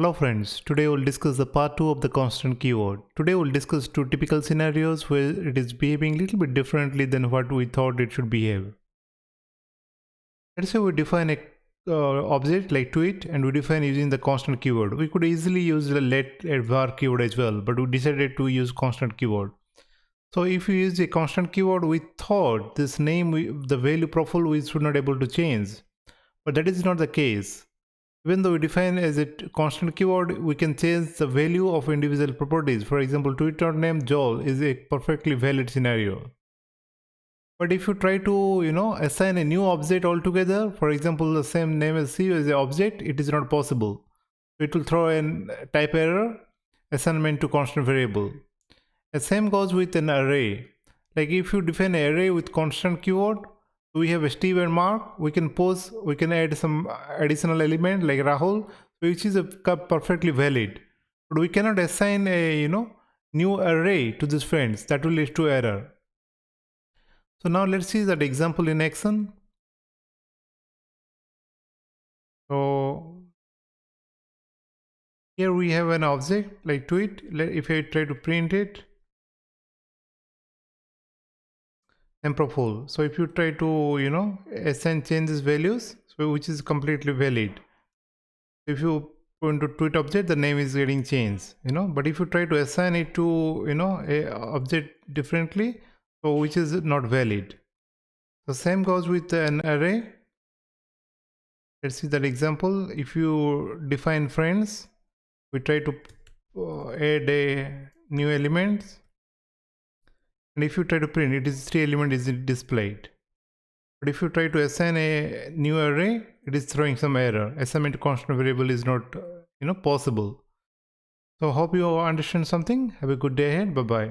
Hello friends, today we'll discuss the part 2 of the constant keyword. Today we'll discuss two typical scenarios where it is behaving a little bit differently than what we thought it should behave. Let's say we define a object like tweet and we define using the constant keyword. We could easily use the let a var keyword as well, but we decided to use constant keyword. So if we use a constant keyword, we thought this name, the value profile, we should not able to change. But that is not the case. Even though we define as a constant keyword, we can change the value of individual properties. For example, Twitter name Joel is a perfectly valid scenario. But if you try to, assign a new object altogether, for example, the same name as C as an object, it is not possible. It will throw a type error, assignment to constant variable. The same goes with an array. Like if you define an array with constant keyword, we have a Steve and Mark. We can add some additional element like Rahul, which is perfectly valid. But we cannot assign a new array to these friends. That will lead to error. So now let's see that example in action. So here we have an object like tweet. If I try to print it, and profile. So if you try to assign changes values, so which is completely valid. If you go into tweet object, the name is getting changed. But if you try to assign it to a object differently, so which is not valid. The same goes with an array. Let's see that example. If you define friends, we try to add a new element. And if you try to print, it is 3 element is displayed. But if you try to assign a new array, it is throwing some error. Assignment to constant variable is not possible. So hope you understand something. Have a good day ahead. Bye bye.